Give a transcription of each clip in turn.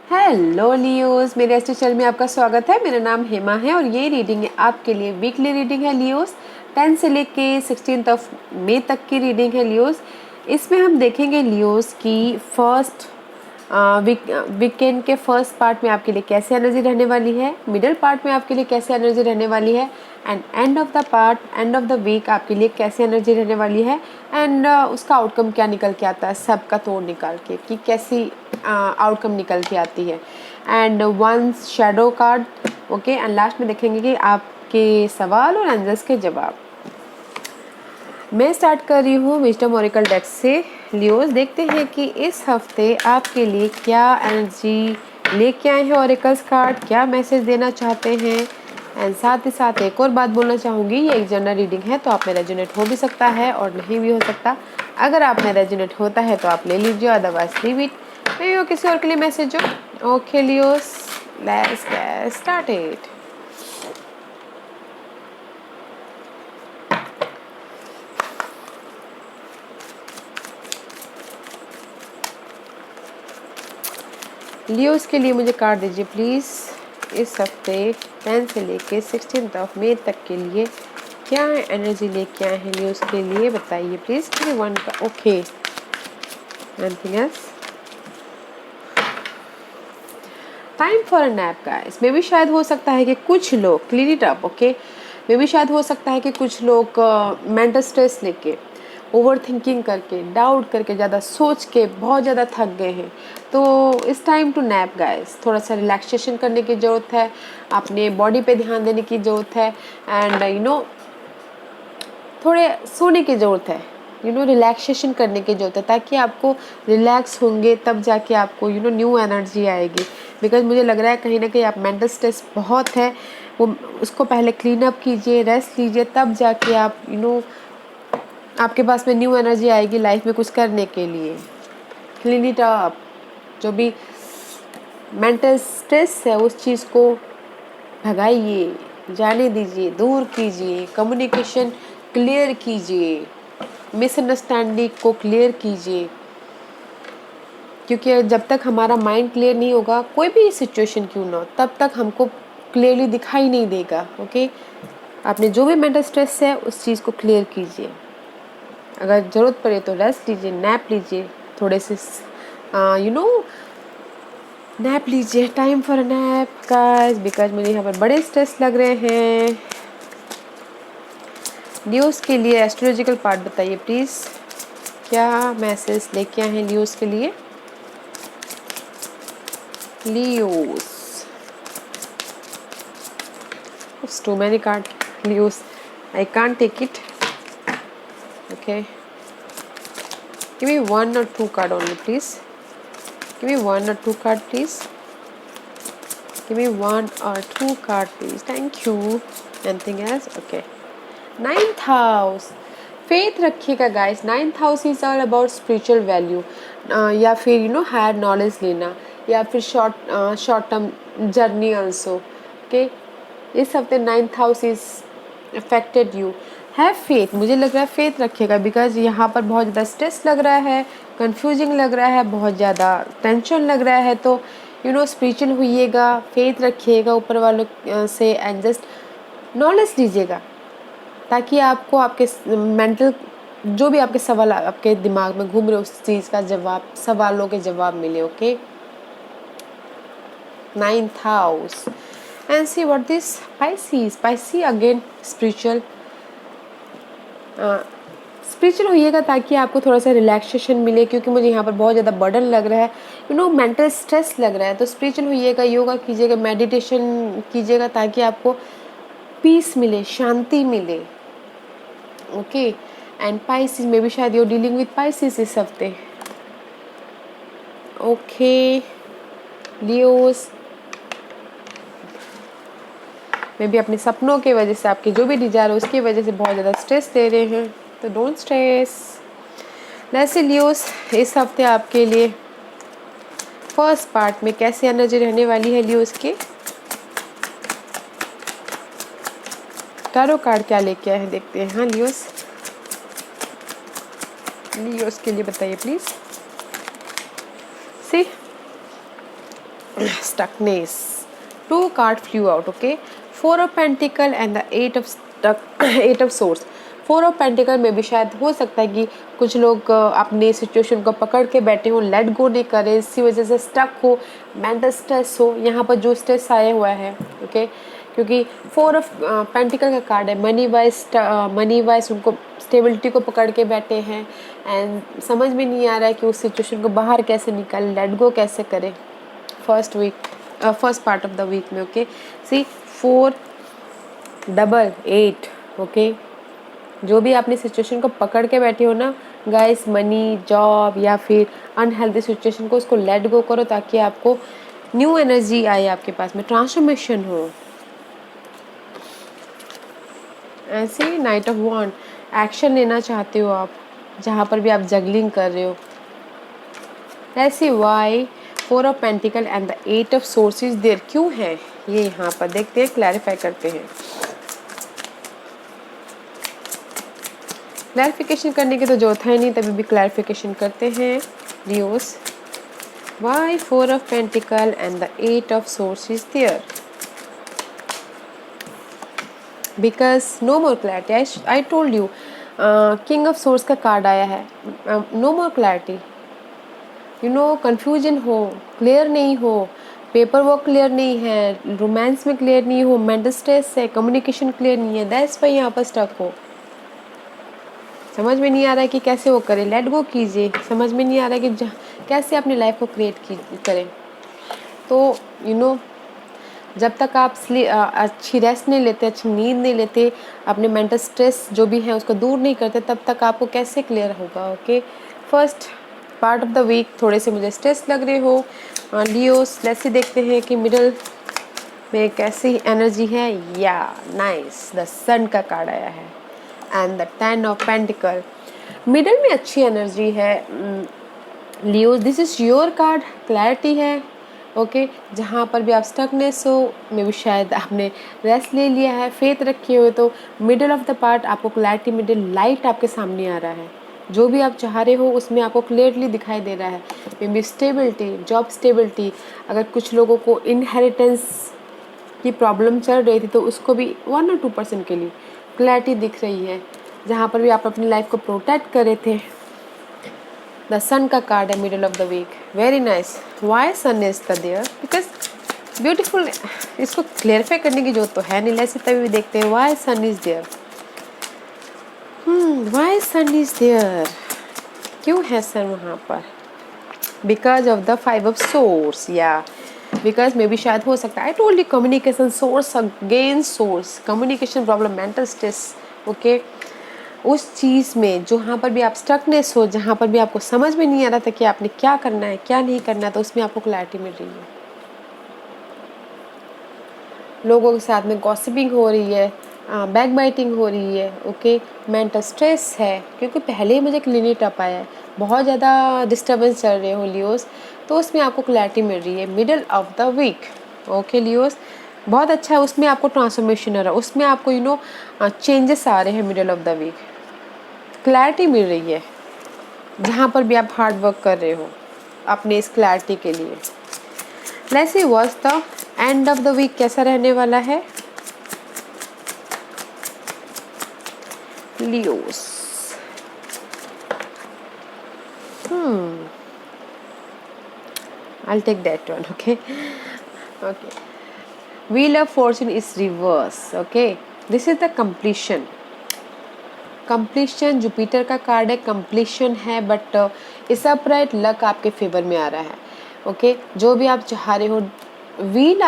Hello Leos, मेरे astro channel में आपका स्वागत है। मेरा नाम हेमा है और ये रीडिंग है आपके लिए वीकली रीडिंग है लियोस। 10 से लेके 16 ऑफ मई तक की रीडिंग है लियोस। इसमें हम देखेंगे लियोस की फर्स्ट वीकेंड के फर्स्ट पार्ट में आपके लिए कैसे एनर्जी रहने वाली है, मिडिल पार्ट में आपके लिए कैसे एनर्जी रहने वाली है, and end of the part, end of the week आपके लिए कैसे एनर्जी रहने वाली है, एंड उसका आउटकम क्या निकल के आता है, सबका तोड़ निकाल के कि कैसी आउटकम निकल के आती है। And one shadow card, okay. And last में देखेंगे कि आपके सवाल और एंजल्स के जवाब। मैं स्टार्ट कर रही हूँ विजडम ओरेकल डेक से लियोस। देखते हैं कि इस हफ्ते आपके लिए क्या एनर्जी लेके आए हैं ओरेकल्स कार्ड, क्या मैसेज देना चाहते हैं। एंड साथ ही साथ एक और बात बोलना चाहूँगी, ये एक जनरल रीडिंग है तो आप में रेजोनेट हो भी सकता है और नहीं भी हो सकता। अगर आप में रेजोनेट होता है तो आप ले लीजिए, अदरवाइज लीव इट। नहीं हो किसी और के लिए मैसेज हो। Okay Leos, let's get started. Leos के लिए मुझे कार्ड दीजिए प्लीज़। इस हफ्ते 10 से लेके 16 ऑफ मई तक के लिए क्या एनर्जी लेके आए हैं लियोस के लिए, बताइए प्लीज़। वन का okay, anything else. Time for a nap guys. Maybe शायद हो सकता है कि कुछ लोग clean it up, okay. Maybe शायद हो सकता है कि कुछ लोग मेंटल स्ट्रेस लेके, ओवर थिंकिंग करके, डाउट करके, ज़्यादा सोच के बहुत ज़्यादा थक गए हैं। तो इस टाइम टू नैप गाइस। थोड़ा सा रिलैक्सेशन करने की ज़रूरत है, अपने बॉडी पे ध्यान देने की ज़रूरत है, एंड थोड़े सोने की ज़रूरत है, रिलैक्सेशन करने की ज़रूरत है, ताकि आपको रिलैक्स होंगे तब जाके आपको न्यू एनर्जी आएगी। बिकॉज मुझे लग रहा है कहीं ना कहीं आप मेंटल स्ट्रेस बहुत है, वो उसको पहले क्लीन अप कीजिए, रेस्ट लीजिए, तब जाके आप आपके पास में न्यू एनर्जी आएगी लाइफ में कुछ करने के लिए। Clean it up. जो भी मेंटल स्ट्रेस है उस चीज़ को भगाइए, जाने दीजिए, दूर कीजिए, कम्युनिकेशन क्लियर कीजिए, मिसअंडरस्टैंडिंग को क्लियर कीजिए। क्योंकि जब तक हमारा माइंड क्लियर नहीं होगा, कोई भी सिचुएशन क्यों ना हो, तब तक हमको क्लियरली दिखाई नहीं देगा, ओके। आपने जो भी मेंटल स्ट्रेस है उस चीज़ को क्लियर कीजिए। अगर ज़रूरत पड़े तो रेस्ट लीजिए, नैप लीजिए, थोड़े से नैप लीजिए। Time for nap guys, because मुझे यहाँ पर बड़े स्ट्रेस लग रहे हैं। लियोस के लिए एस्ट्रोलॉजिकल पार्ट बताइए प्लीज़, क्या मैसेज लेके आए हैं लियोस के लिए। Leos, it's too many cards Leos, I can't take it, okay। give me one or two card only please, give me one or two card please, give me one or two card please, thank you। anything else, okay। 9th house, faith रखिएगा guys. 9th house is all about spiritual value, या फिर higher knowledge लेना, या फिर short term journey also, okay. इस हफ्ते 9th house is affected you. Have faith, मुझे लग रहा है फेथ रखिएगा, बिकॉज यहाँ पर बहुत ज़्यादा स्ट्रेस लग रहा है, कंफ्यूजिंग लग रहा है, बहुत ज़्यादा टेंशन लग रहा है। तो स्पिरिचुअल होइएगा, फेथ रखिएगा ऊपर वालों से, एंड जस्ट नॉलेज लीजिएगा, ताकि आपको आपके मेंटल जो भी आपके सवाल आपके दिमाग में घूम रहे उस चीज़ का जवाब, सवालों के जवाब मिले, okay. 9th house and see what this spicy again spiritual. Spiritual होइएगा ताकि आपको थोड़ा सा रिलैक्सेशन मिले, क्योंकि मुझे यहाँ पर बहुत ज़्यादा बर्डन लग रहा है, मेंटल स्ट्रेस लग रहा है। तो स्पिरिचुअल होइएगा, योगा कीजिएगा, मेडिटेशन कीजिएगा, ताकि आपको पीस मिले, शांति मिले, ओके। एंड पाइसिस में भी शायद यू डीलिंग विद पाइसिस इस हफ्ते, ओके। लियोस में भी अपने सपनों के वजह से, आपके जो भी डिजायर है उसकी वजह से बहुत ज़्यादा स्ट्रेस ले रहे हैं, तो डोंट स्ट्रेस। वैसे लियोस इस हफ्ते आपके लिए फर्स्ट पार्ट में कैसी एनर्जी रहने वाली है लियोस के। टैरो कार्ड क्या लेके आए हैं देखते हैं। हाँ लियोस के लिए बताइए please. See stuckness. Two card flew out. Okay, Four of Pentacle and the Eight of Eight of Swords. Four of pentacle में भी शायद हो सकता है कि कुछ लोग अपने सिचुएशन को पकड़ के बैठे हो, लेट गो नहीं करे, इसी वजह से स्टक हो, मेंटल स्ट्रेस हो. यहाँ पर जो स्ट्रेस आया हुआ है, ओके, क्योंकि फोर ऑफ पेंटिकल का कार्ड है. मनी वाइज उनको स्टेबिलिटी को पकड़ के बैठे हैं एंड समझ में नहीं आ रहा है कि उस सिचुएशन को बाहर कैसे निकालें, लेट गो कैसे करें first part of the week में. Okay, see 4 double 8. ओके, जो भी आपने सिचुएशन को पकड़ के बैठे हो ना गाइस, मनी, जॉब या फिर अनहेल्दी सिचुएशन को, उसको लेट गो करो ताकि आपको न्यू एनर्जी आए, आपके पास में ट्रांसफॉर्मेशन हो. ऐसे नाइट ऑफ वॉन्ड, एक्शन लेना चाहते हो आप जहाँ पर भी आप जगलिंग कर रहे हो. ऐसे why 4 of pentacle and the 8 of sources there क्यों है ये, यहाँ पर देखते हैं, क्लैरिफाई करते हैं. क्लैरिफिकेशन करने की तो जरूरत है नहीं, तभी भी क्लैरिफिकेशन करते हैं. Leos, why 4 of pentacle and the 8 of sources there, because no more clarity. I told you, king of source का कार्ड आया है. No more clarity, you know, confusion हो, क्लियर नहीं हो, पेपर वर्क क्लियर नहीं है, रोमांस में clear नहीं हो, मेंटल स्ट्रेस है, कम्युनिकेशन क्लियर नहीं है, दैट्स वाई यहाँ पर स्टक हो. समझ में नहीं आ रहा है कि कैसे वो करें, लेट गो कीजिए. समझ में नहीं आ रहा है कि कैसे अपनी लाइफ को क्रिएट करें. तो यू नो, जब तक आप अच्छी रेस्ट नहीं लेते, अच्छी नींद नहीं लेते, अपने मेंटल स्ट्रेस जो भी है उसको दूर नहीं करते, तब तक आपको कैसे क्लियर होगा. Okay, first part of the week थोड़े से मुझे स्ट्रेस लग रहे हो. लियोस, लेट्स देखते हैं कि मिडल में कैसी एनर्जी है. या नाइस, द सन का कार्ड आया है and the 10 of pentacle. Middle में अच्छी एनर्जी है. Leos, this is your card, clarity है. ओके, जहाँ पर भी आप स्टकनेस हो, मे भी शायद आपने रेस्ट ले लिया है, फेथ रखे हुए, तो मिडल ऑफ द पार्ट आपको क्लैरिटी, मिडल लाइट आपके सामने आ रहा है. जो भी आप चाह रहे हो उसमें आपको क्लियरली दिखाई दे रहा है. May be stability, job stability. अगर कुछ लोगों को इनहेरिटेंस की प्रॉब्लम चल रही थी तो उसको भी 1 और 2% के लिए क्लैरिटी दिख रही है. जहाँ पर भी आप अपनी लाइफ को प्रोटेक्ट कर रहे थे, द सन का कार्ड है middle of the week. Very nice. Why sun is the there, because beautiful. इसको क्लियरिफाई करने की जरूरत तो है नहीं, लेट्स तभी भी देखते हैं why sun is there. Why sun is there, क्यों है सन वहाँ पर? Because of the 5 of source. या बिकॉज मे बी शायद हो सकता है, I told you, communication source again source, communication problem, mental stress. Okay, उस चीज़ में जहाँ पर भी आप स्टकनेस हो, जहाँ पर भी आपको समझ में नहीं आ रहा था कि आपने क्या करना है क्या नहीं करना है, तो उसमें आपको क्लैरिटी मिल रही है. लोगों के साथ में गॉसिपिंग हो रही है, बैक बाइटिंग हो रही है. ओके, मेंटल स्ट्रेस है क्योंकि पहले ही मुझे क्लिनिक अप आया है, बहुत ज़्यादा डिस्टर्बेंस चल रहे हो लियोस, तो उसमें आपको क्लैरिटी मिल रही है middle of the week. Okay Leos, बहुत अच्छा है. उसमें आपको ट्रांसफॉर्मेशन आ रहा है, उसमें आपको यू नो चेंजेस आ रहे हैं. Middle of the week clarity मिल रही है, जहाँ पर भी आप हार्ड वर्क कर रहे हो अपने इस क्लैरिटी के लिए. Let's see what's the end of the week कैसा रहने वाला है Leos. I'll take that one. Okay. Wheel of Fortune is reverse. Okay, this is the completion. Jupiter का कार्ड है, कंप्लीशन है, बट इस अपराइट लक आपके फेवर में आ रहा है. ओके, जो भी आप चाह रहे हो, व्हील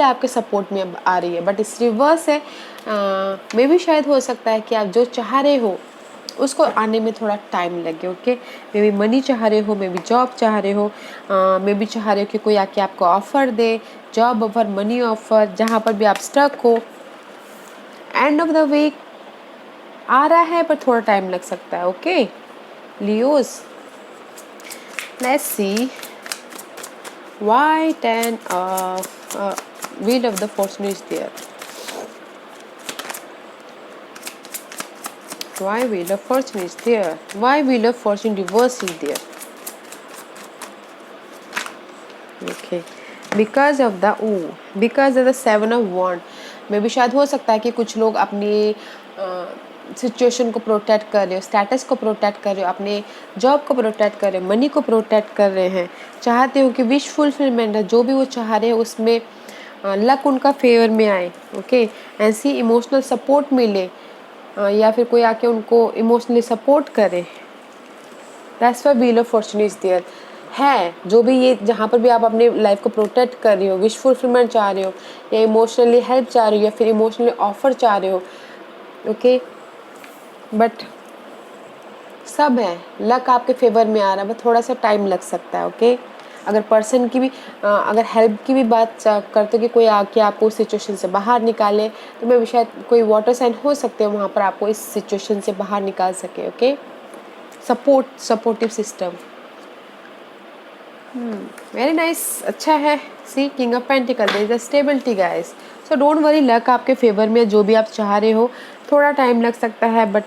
आपके सपोर्ट में आ रही है, बट इस रिवर्स है. मे भी शायद हो सकता है कि आप जो चाह रहे हो उसको आने में थोड़ा टाइम लगे. ओके, मे भी मनी चाह रहे हो, मे भी जॉब चाह रहे हो, मे भी चाह रहे हो कि कोई आके आपको ऑफ़र दे, जॉब ऑफ़र, मनी ऑफ़र, जहाँ पर भी आप स्टक हो. एंड ऑफ द वीक आ रहा है पर थोड़ा टाइम लग सकता है. Okay Leos, let's see why 10 of wheel of the fortune is there. Why wheel of fortune is there? Why wheel of fortune reverse is there? Okay, because of the 7 of Wands में भी शायद हो सकता है कि कुछ लोग अपनी सिचुएशन को प्रोटेक्ट कर रहे हो, स्टेटस को प्रोटेक्ट कर रहे हो, अपने जॉब को प्रोटेक्ट कर रहे हो, मनी को प्रोटेक्ट कर रहे हैं, चाहते हो कि विश फुलफिलमेंट है, जो भी वो चाह रहे हैं उसमें लक उनका फेवर में आए। ओके, ऐसी इमोशनल सपोर्ट मिले या फिर कोई आके उनको इमोशनली सपोर्ट करे। That's why wheel of fortune is there है। जो भी ये जहाँ पर भी आप अपने लाइफ को प्रोटेक्ट कर रहे हो, विश फुलफिलमेंट चाह रहे हो, या इमोशनली हेल्प चाह रहे हो, या फिर इमोशनली ऑफर चाह रहे हो, ओके, बट सब है, लक आपके फेवर में आ रहा है, बट थोड़ा सा टाइम लग सकता है। ओके, अगर पर्सन की भी अगर हेल्प की भी बात करते हो कि कोई आके आपको उस सिचुएशन से बाहर निकाले, तो मैं भी शायद कोई वाटर साइन हो सकते हो वहाँ पर आपको इस सिचुएशन से बाहर निकाल सके। Okay, supportive system, very nice, अच्छा है। See king of pentacle, there is a stability guys, so don't worry, luck आपके फेवर में, जो भी आप चाह रहे हो थोड़ा टाइम लग सकता है बट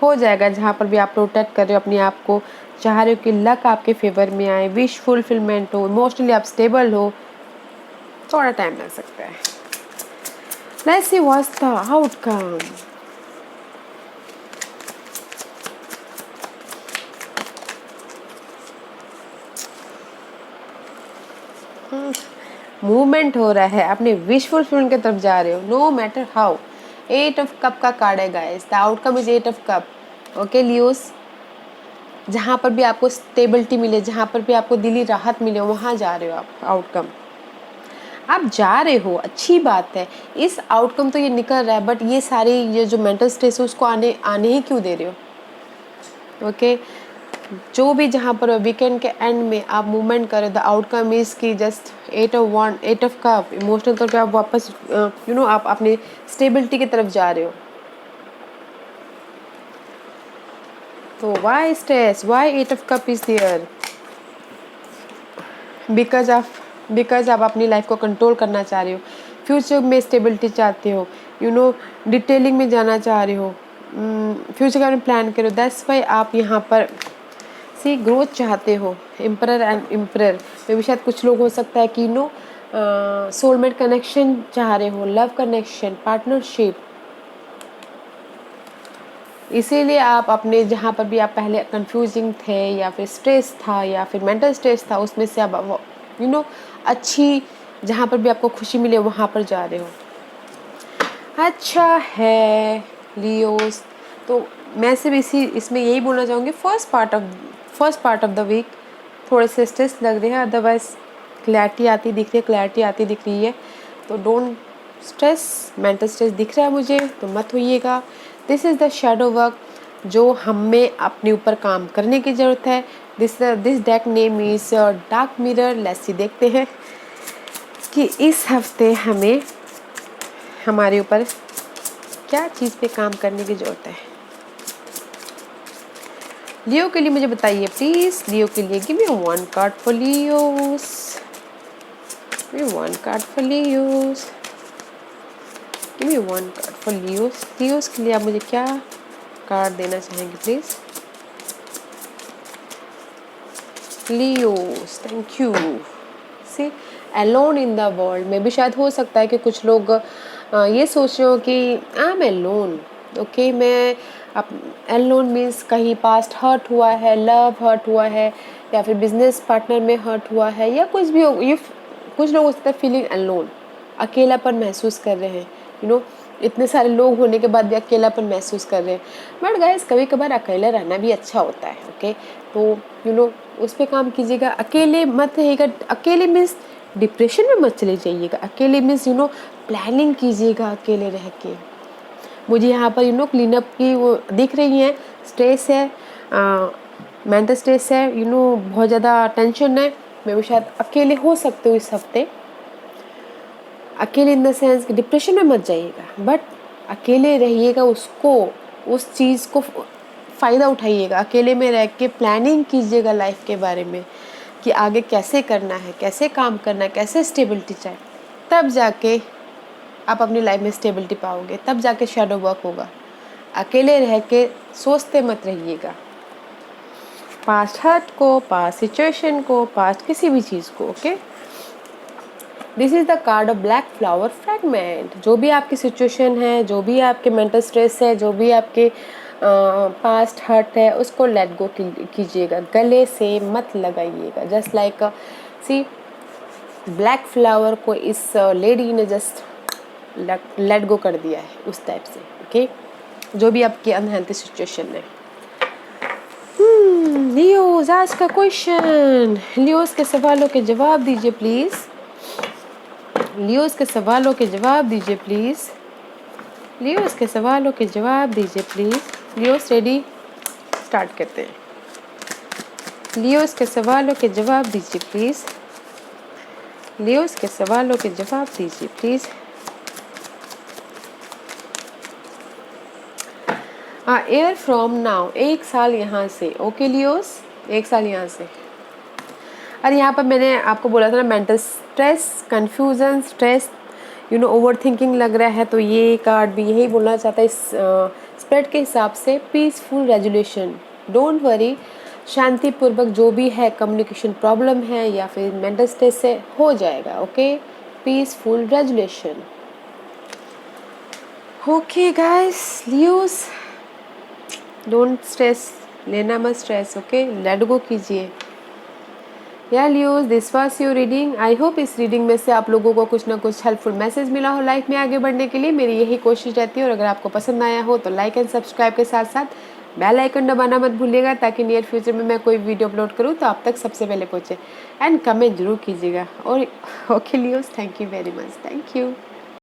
हो जाएगा। जहाँ पर भी आप प्रोटेक्ट कर रहे हो अपने आप को, चाह रहे हो कि लक आपके फेवर में आए, विश फुलफिलमेंट हो, इमोशनली आप स्टेबल हो, थोड़ा टाइम लग सकता है। Let's see what's the outcome. Movement हो रहा है, अपने विश फुलफिलमेंट की तरफ जा रहे हो, no matter how. 8 of Cup का कार्ड है guys, the outcome is 8 of Cup। Okay Leos, जहाँ पर भी आपको स्टेबिलिटी मिले, जहाँ पर भी आपको दिली राहत मिले, वहाँ जा रहे हो आप। आउटकम आप जा रहे हो, अच्छी बात है। इस आउटकम तो ये निकल रहा है, बट ये सारी ये जो मेंटल स्ट्रेस है उसको आने ही क्यों दे रहे हो। ओके, जो भी जहाँ पर वीकेंड के एंड में आप मूवमेंट करें, द आउटकम इज की जस्ट 8 of Cup, इमोशनल तौर पे आप वापस आप अपने स्टेबिलिटी की तरफ जा रहे हो। तो why stress, why 8 of Cup is there, because आप अपनी लाइफ को कंट्रोल करना चाह रहे हो, फ्यूचर में स्टेबिलिटी चाहते हो, डिटेलिंग में जाना चाह रहे हो, फ्यूचर के बारे में प्लान करो। दैट्स वाई आप यहाँ पर सी ग्रोथ चाहते हो। एम्परर एंड एम्परर में भी शायद कुछ लोग हो सकता है कि सोलमेट कनेक्शन चाह रहे हो, लव कनेक्शन, पार्टनरशिप, इसीलिए आप अपने जहाँ पर भी आप पहले कंफ्यूजिंग थे या फिर स्ट्रेस था या फिर मेंटल स्ट्रेस था, उसमें से आप अच्छी जहाँ पर भी आपको खुशी मिले वहाँ पर जा रहे हो। अच्छा है लियोस, तो मैं सिर्फ इसमें यही बोलना चाहूँगी, first part of the week थोड़े से स्ट्रेस लग रहे हैं, अदरवाइज क्लैरिटी आती दिख रही है। तो डोंट स्ट्रेस, मेंटल स्ट्रेस दिख रहा है मुझे तो मत होइएगा। This is the shadow work जो हमें अपने ऊपर काम करने की ज़रूरत है। This deck name is dark mirror. Let's see, देखते हैं कि इस हफ्ते हमें हमारे ऊपर क्या चीज़ पे काम करने की ज़रूरत है। लियो के लिए मुझे बताइए प्लीज़, लियो के लिए give me 1 card for Leos, give me 1 card for Leos, give me 1 card for Leos. Leos के लिए आप मुझे क्या कार्ड देना चाहेंगे please. Leos, thank you. See alone in the world में भी शायद हो सकता है कि कुछ लोग ये सोच रहे हो कि आई एम अलोन। ओके, मैं अलोन मीन्स कहीं पास्ट हर्ट हुआ है, लव हर्ट हुआ है, या फिर बिजनेस पार्टनर में हर्ट हुआ है, या कुछ भी हो। ये कुछ लोग होता है फीलिंग अलोन, अकेलापन महसूस कर रहे हैं। इतने सारे लोग होने के बाद भी अकेलापन महसूस कर रहे हैं। बट गाइस, कभी कभार अकेला रहना भी अच्छा होता है। ओके, तो उस पर काम कीजिएगा। अकेले मत रहिएगा। अकेले मीन्स डिप्रेशन में मत चले जाइएगा। अकेले मीन्स प्लानिंग कीजिएगा अकेले रह के। मुझे यहाँ पर क्लीन अप की वो दिख रही हैं, स्ट्रेस है, मेंटल स्ट्रेस है, बहुत ज़्यादा टेंशन है। मैं भी शायद अकेले हो सकते हो इस हफ्ते। अकेले इन द सेंस कि डिप्रेशन में मत जाइएगा, बट अकेले रहिएगा, उस चीज़ को फ़ायदा उठाइएगा। अकेले में रह के प्लानिंग कीजिएगा लाइफ के बारे में कि आगे कैसे करना है, कैसे काम करना है, कैसे स्टेबिलिटी चाहिए। तब जाके आप अपनी लाइफ में स्टेबिलिटी पाओगे, तब जाके शैडो वर्क होगा। अकेले रह के सोचते मत रहिएगा पास्ट हर्ट को, पास्ट सिचुएशन को, पास्ट किसी भी चीज़ को। Okay, this is the card of black flower fragment. जो भी आपकी सिचुएशन है, जो भी आपके मेंटल स्ट्रेस है, जो भी आपके पास्ट हर्ट है, उसको लेट गो कीजिएगा, गले से मत लगाइएगा। जस्ट लाइक सी ब्लैक फ्लावर को इस लेडी ने जस्ट लेट गो कर दिया है, उस टाइप से। ओके, जो भी आपकी अनहेल्थी सिचुएशन है। लियोस आज का क्वेश्चन, लियोस के सवालों के जवाब दीजिए प्लीज। लियोस के सवालों के जवाब दीजिए प्लीज। लियोस के सवालों के जवाब दीजिए प्लीज। लियोस रेडी, स्टार्ट करते हैं। लियोस के सवालों के जवाब दीजिए प्लीज। लियोस के सवालों के जवाब दीजिए प्लीज। एयर फ्रॉम नाउ, 1 साल यहाँ से। ओके लियोस, 1 साल यहाँ से। और यहाँ पर मैंने आपको बोला था ना, mental stress, confusion, stress, over thinking लग रहा है, तो ये कार्ड भी यही बोलना चाहता है इस स्प्रेड के हिसाब से। पीसफुल रेजुलेशन, डोंट वरी, शांतिपूर्वक जो भी है कम्युनिकेशन प्रॉब्लम है या फिर मेंटल स्ट्रेस से हो जाएगा। Okay, peaceful resolution. Okay guys, Leos don't stress, लेना मत स्ट्रेस। ओके, लेट गो कीजिए। या Leos, this was your reading. I hope इस रीडिंग में से आप लोगों को कुछ ना कुछ हेल्पफुल मैसेज मिला हो लाइफ में आगे बढ़ने के लिए। मेरी यही कोशिश रहती है। और अगर आपको पसंद आया हो तो लाइक एंड सब्सक्राइब के साथ साथ बेल आइकन दबाना मत भूलिएगा, ताकि नियर फ्यूचर में मैं कोई वीडियो अपलोड करूँ तो आप तक सबसे पहले पहुँचे। एंड कमेंट जरूर कीजिएगा। और okay Leos, thank you very much, thank you.